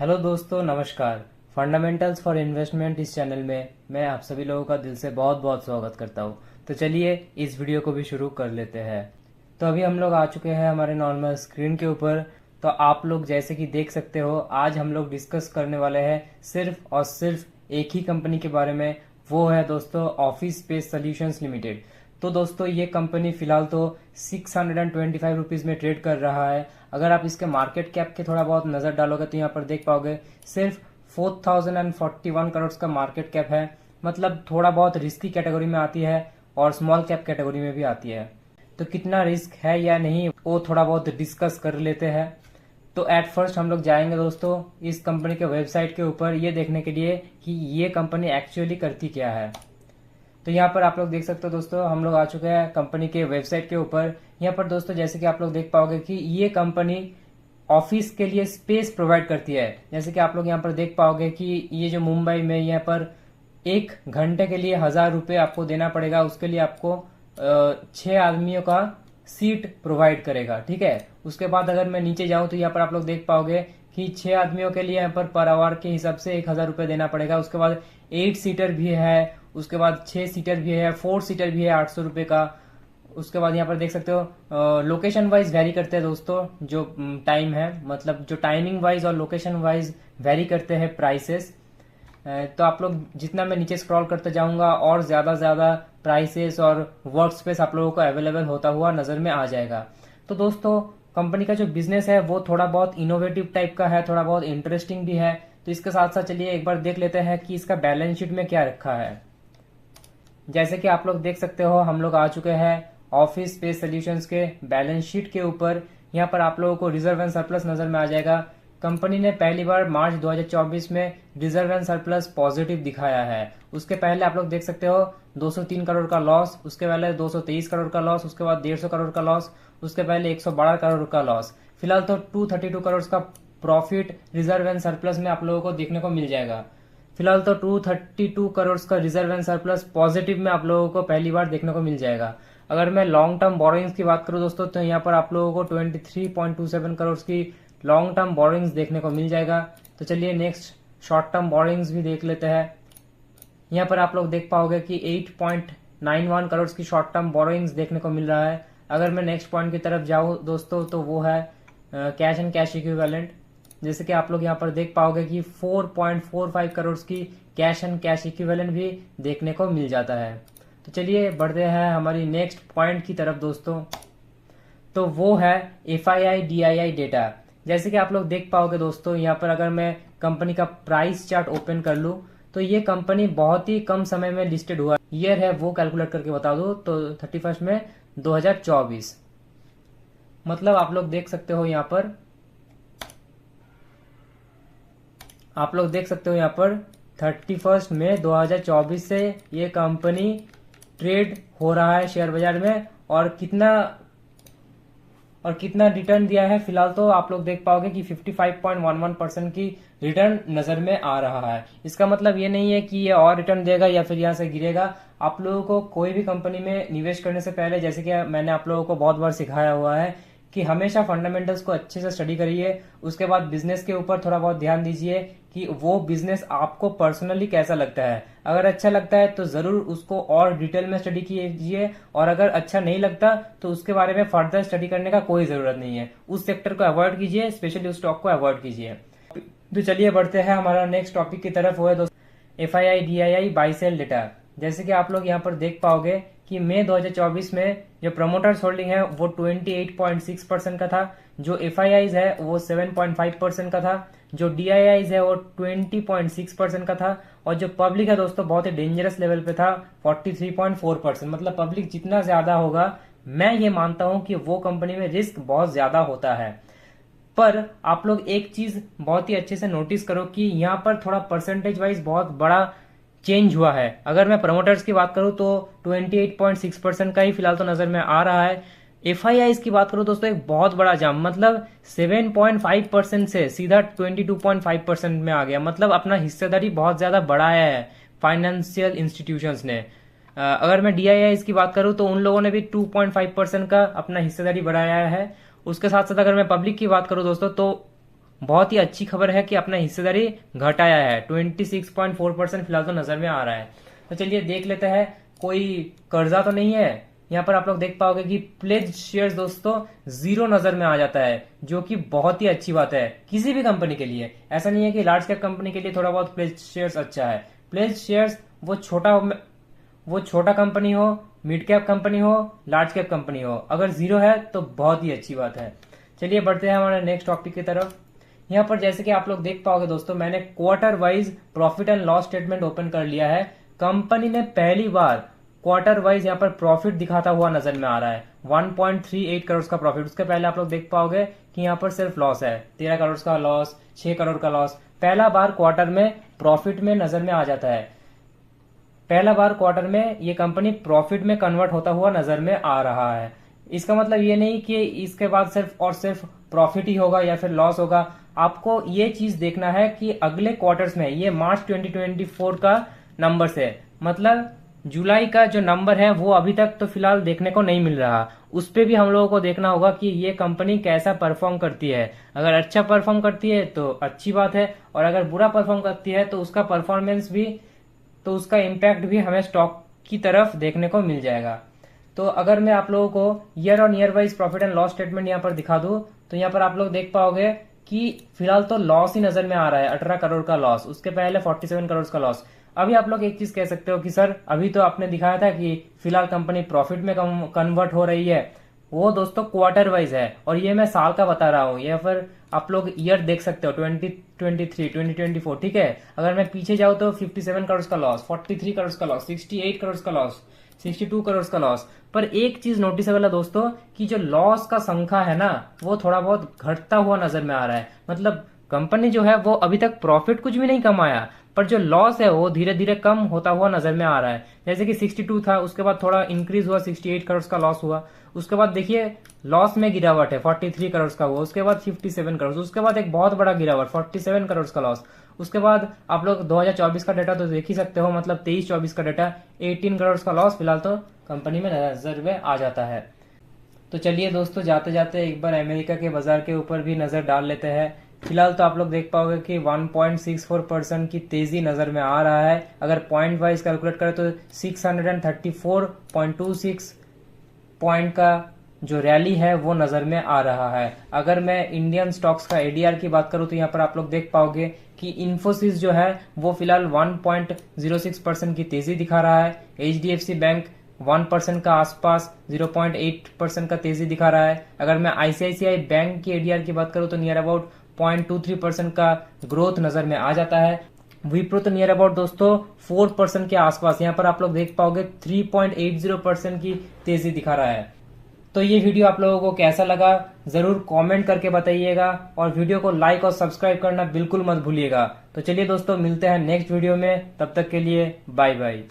Hello दोस्तों, नमस्कार। Fundamentals for investment इस चैनल में मैं आप सभी लोगों का दिल से बहुत बहुत स्वागत करता हूँ। तो चलिए इस वीडियो को भी शुरू कर लेते हैं। तो अभी हम लोग आ चुके हैं हमारे नॉर्मल स्क्रीन के ऊपर। तो आप लोग जैसे कि देख सकते हो, आज हम लोग डिस्कस करने वाले हैं सिर्फ और सिर्फ एक ही कंपनी के बारे में। वो है दोस्तों ऑफिस स्पेस सॉल्यूशंस लिमिटेड। तो दोस्तों ये कंपनी फिलहाल तो 625 रुपीज़ में ट्रेड कर रहा है। अगर आप इसके मार्केट कैप के थोड़ा बहुत नज़र डालोगे तो यहाँ पर देख पाओगे सिर्फ 4041 करोड़ का मार्केट कैप है। मतलब थोड़ा बहुत रिस्की कैटेगरी में आती है और स्मॉल कैप कैटेगरी में भी आती है। तो कितना रिस्क है या नहीं वो थोड़ा बहुत डिस्कस कर लेते हैं। तो एट फर्स्ट हम लोग जाएंगे दोस्तों इस कंपनी के वेबसाइट के ऊपर ये देखने के लिए कि ये कंपनी एक्चुअली करती क्या है। तो यहाँ पर आप लोग देख सकते हो दोस्तों, हम लोग आ चुके हैं कंपनी के वेबसाइट के ऊपर। यहाँ पर दोस्तों जैसे कि आप लोग देख पाओगे कि ये कंपनी ऑफिस के लिए स्पेस प्रोवाइड करती है। जैसे कि आप लोग यहाँ पर देख पाओगे कि ये जो मुंबई में यहाँ पर 1 घंटे के लिए 1000 रुपये आपको देना पड़ेगा। उसके लिए आपको 6 आदमियों का सीट प्रोवाइड करेगा, ठीक है। उसके बाद अगर मैं नीचे जाऊं तो यहाँ पर आप लोग देख पाओगे कि 6 आदमियों के लिए यहाँ पर आवर के हिसाब से 1000 रुपये देना पड़ेगा। उसके बाद 8 सीटर भी है, उसके बाद 6 सीटर भी है, 4 सीटर भी है 800 रुपये का। उसके बाद यहाँ पर देख सकते हो लोकेशन वाइज वेरी करते हैं दोस्तों जो टाइम है, मतलब जो टाइमिंग वाइज और लोकेशन वाइज वेरी करते हैं प्राइसेस। तो आप लोग जितना मैं नीचे स्क्रॉल करते जाऊंगा और ज्यादा प्राइसेस और वर्क स्पेस आप लोगों को अवेलेबल होता हुआ नजर में आ जाएगा। तो दोस्तों कंपनी का जो बिजनेस है वो थोड़ा बहुत इनोवेटिव टाइप का है, थोड़ा बहुत इंटरेस्टिंग भी है। तो इसके साथ साथ चलिए एक बार देख लेते हैं कि इसका बैलेंस शीट में क्या रखा है। जैसे कि आप लोग देख सकते हो, हम लोग आ चुके हैं ऑफिस स्पेस सॉल्यूशंस के बैलेंस शीट के ऊपर। यहाँ पर आप लोगों को रिजर्व एंड सरप्लस नजर में आ जाएगा। कंपनी ने पहली बार मार्च 2024 में रिजर्व एंड सरप्लस पॉजिटिव दिखाया है। उसके पहले आप लोग देख सकते हो 203 करोड़ का लॉस, उसके पहले 223 करोड़ का लॉस, उसके बाद 150 करोड़ का लॉस, उसके पहले 112 करोड़ का लॉस। फिलहाल तो 232 करोड़ का प्रॉफिट रिजर्व एंड सरप्लस में आप लोगों को देखने को मिल जाएगा। फिलहाल तो 232 करोड़ का रिजर्व एंड सरप्लस पॉजिटिव में आप लोगों को पहली बार देखने को मिल जाएगा। अगर मैं लॉन्ग टर्म बोरोइंग्स की बात करूं दोस्तों तो यहाँ पर आप लोगों को 23.27 करोड़ की लॉन्ग टर्म बोरोइंग्स देखने को मिल जाएगा। तो चलिए नेक्स्ट शॉर्ट टर्म बोरोइंग्स भी देख लेते हैं। यहाँ पर आप लोग देख पाओगे कि 8.91 करोड़ की शॉर्ट टर्म बोरोइंग्स देखने को मिल रहा है। अगर मैं नेक्स्ट पॉइंट की तरफ जाऊं दोस्तों तो वो है कैश एंड कैश इक्विवेलेंट। जैसे कि आप लोग यहाँ पर देख पाओगे कि 4.45 करोड़ की कैश एंड कैश इक्विवेलेंट भी देखने को मिल जाता है। तो चलिए बढ़ते हैं हमारी नेक्स्ट पॉइंट की तरफ दोस्तों। तो वो है FII DII डेटा। जैसे कि आप लोग देख पाओगे दोस्तों, यहाँ पर अगर मैं कंपनी का प्राइस चार्ट ओपन कर लूं तो ये कंपनी बहुत ही कम समय में लिस्टेड हुआ। ईयर है वो कैलकुलेट करके बता दो तो 31 में 2024। मतलब आप लोग देख सकते हो यहाँ पर, आप लोग देख सकते हो यहाँ पर 31 मई 2024 से ये कंपनी ट्रेड हो रहा है शेयर बाजार में। और कितना रिटर्न दिया है फिलहाल तो आप लोग देख पाओगे कि 55.11% की रिटर्न नजर में आ रहा है। इसका मतलब ये नहीं है कि ये और रिटर्न देगा या फिर यहाँ से गिरेगा। आप लोगों को कोई भी कंपनी में निवेश करने से पहले, जैसे कि मैंने आप लोगों को बहुत बार सिखाया हुआ है कि हमेशा फंडामेंटल्स को अच्छे से स्टडी करिए। उसके बाद बिजनेस के ऊपर थोड़ा बहुत ध्यान दीजिए कि वो बिजनेस आपको पर्सनली कैसा लगता है। अगर अच्छा लगता है तो जरूर उसको और डिटेल में स्टडी कीजिए, और अगर अच्छा नहीं लगता तो उसके बारे में फर्दर स्टडी करने का कोई जरूरत नहीं है। उस सेक्टर को अवॉइड कीजिए, स्पेशली उस स्टॉक को अवॉइड कीजिए। तो चलिए बढ़ते हैं हमारा नेक्स्ट टॉपिक की तरफ। वो है दोस्तों FII DII buy sell data. जैसे कि आप लोग यहाँ पर देख पाओगे कि मई 2024 में जो प्रमोटर्स होल्डिंग है वो 28.6% का था, जो FIIs है वो 7.5% का था, जो DIIs है वो 20.6% का था, और जो पब्लिक है दोस्तों बहुत ही डेंजरस लेवल पे था 43.4%। मतलब पब्लिक जितना ज्यादा होगा, मैं ये मानता हूं कि वो कंपनी में रिस्क बहुत ज्यादा होता है। पर आप लोग एक चीज बहुत ही अच्छे से नोटिस करो कि यहाँ पर थोड़ा परसेंटेज वाइज बहुत बड़ा चेंज हुआ है। अगर मैं प्रमोटर्स की बात करूं तो 28.6% का ही फिलहाल तो नजर में आ रहा है। FIIs की बात करूं दोस्तों एक बहुत बड़ा जंप, मतलब 7.5% से सीधा 22.5% में आ गया। मतलब अपना हिस्सेदारी बहुत ज्यादा बढ़ाया है फाइनेंशियल इंस्टीट्यूशंस ने। अगर मैं DIIs की बात करूं तो उन लोगों ने भी 2.5% का अपना हिस्सेदारी बढ़ाया है। उसके साथ साथ अगर मैं पब्लिक की बात करूं दोस्तों तो बहुत ही अच्छी खबर है कि अपना हिस्सेदारी घटाया है, 26.4% फिलहाल तो नजर में आ रहा है। तो चलिए देख लेते हैं, कोई कर्जा तो नहीं है। यहाँ पर आप लोग देख पाओगे कि प्लेज शेयर्स दोस्तों 0 नजर में आ जाता है, जो कि बहुत ही अच्छी बात है किसी भी कंपनी के लिए। ऐसा नहीं है कि लार्ज कैप कंपनी के लिए थोड़ा बहुत प्लेज शेयर्स अच्छा है। प्लेज शेयर्स वो छोटा कंपनी हो, मिड कैप कंपनी हो, लार्ज कैप कंपनी हो, अगर 0 है तो बहुत ही अच्छी बात है। चलिए बढ़ते हैं हमारे नेक्स्ट टॉपिक की तरफ। यहाँ पर जैसे कि आप लोग देख पाओगे दोस्तों, मैंने quarter wise profit and loss statement open कर लिया है। कंपनी ने पहली बार क्वार्टर वाइज यहाँ पर प्रॉफिट दिखाता हुआ नजर में आ रहा है, 1.38 करोड़ का प्रॉफिट। उसके पहले आप लोग देख पाओगे कि यहाँ पर सिर्फ लॉस है, 13 करोड़ का लॉस, 6 करोड़ का लॉस। पहला बार क्वार्टर में प्रॉफिट में नजर में आ जाता है, पहला बार क्वार्टर में ये कंपनी प्रॉफिट में कन्वर्ट होता हुआ नजर में आ रहा है। इसका मतलब ये नहीं कि इसके बाद सिर्फ और सिर्फ प्रॉफिट ही होगा या फिर लॉस होगा। आपको ये चीज देखना है कि अगले क्वार्टर्स में, ये मार्च 2024 का नंबर है, मतलब जुलाई का जो नंबर है वो अभी तक तो फिलहाल देखने को नहीं मिल रहा। उस पे भी हम लोगों को देखना होगा कि ये कंपनी कैसा परफॉर्म करती है। अगर अच्छा परफॉर्म करती है तो अच्छी बात है, और अगर बुरा परफॉर्म करती है तो उसका परफॉर्मेंस भी, तो उसका इम्पैक्ट भी हमें स्टॉक की तरफ देखने को मिल जाएगा। तो अगर मैं आप लोगों को year on year wise profit and loss statement यहाँ पर दिखा दूं, तो यहाँ पर आप लोग देख पाओगे कि फिलहाल तो लॉस ही नजर में आ रहा है, 18 करोड़ का लॉस, उसके पहले 47 करोड़ का लॉस। अभी आप लोग एक चीज कह सकते हो कि सर अभी तो आपने दिखाया था कि फिलहाल कंपनी प्रॉफिट में कन्वर्ट हो रही है। वो दोस्तों क्वार्टर वाइज है, और ये मैं साल का बता रहा हूँ, या फिर आप लोग ईयर देख सकते हो 2023 2024, ठीक है। अगर मैं पीछे जाऊँ तो 57 करोड़ का लॉस, 43 करोड़ का लॉस, 68 करोड़ का लॉस, 62 करोड़ का लॉस। पर एक चीज नोटिसेबल है दोस्तों कि जो लॉस का संख्या है ना, वो थोड़ा बहुत घटता हुआ नजर में आ रहा है। मतलब कंपनी जो है वो अभी तक प्रॉफिट कुछ भी नहीं कमाया, पर जो लॉस है वो धीरे धीरे कम होता हुआ नजर में आ रहा है। जैसे कि 62 था, उसके बाद थोड़ा इंक्रीज हुआ, 68 करोड़ का लॉस हुआ। उसके बाद देखिए लॉस में गिरावट है, 43 करोड़ का हुआ, उसके बाद 57 करोड़, उसके बाद एक बहुत बड़ा गिरावट 47 करोड़ का लॉस। उसके बाद आप लोग 2024 का डेटा तो देख ही सकते हो, मतलब 23-24 का डेटा 18 करोड़ का लॉस फिलहाल तो कंपनी में नजर में आ जाता है। तो चलिए दोस्तों, जाते जाते एक बार अमेरिका के बाजार के ऊपर भी नजर डाल लेते हैं। फिलहाल तो आप लोग देख पाओगे कि 1.64% की तेजी नजर में आ रहा है। अगर पॉइंट वाइज कैलकुलेट करें तो 634.26 पॉइंट का जो रैली है वो नजर में आ रहा है। अगर मैं इंडियन स्टॉक्स का एडीआर की बात करूं तो यहाँ पर आप लोग देख पाओगे कि इन्फोसिस जो है वो फिलहाल 1.06% की तेजी दिखा रहा है। एचडीएफसी बैंक 1% का आसपास 0.8% का तेजी दिखा रहा है। अगर मैं आईसीआईसीआई बैंक की एडीआर की बात करूं तो नियर अबाउट 0.23% का ग्रोथ नजर में आ जाता है। विप्रो तो नियर अबाउट दोस्तों 4% के आसपास, यहाँ पर आप लोग देख पाओगे 3.80% की तेजी दिखा रहा है। तो ये वीडियो आप लोगों को कैसा लगा जरूर कमेंट करके बताइएगा, और वीडियो को लाइक और सब्सक्राइब करना बिल्कुल मत भूलिएगा। तो चलिए दोस्तों, मिलते हैं नेक्स्ट वीडियो में, तब तक के लिए बाय बाय।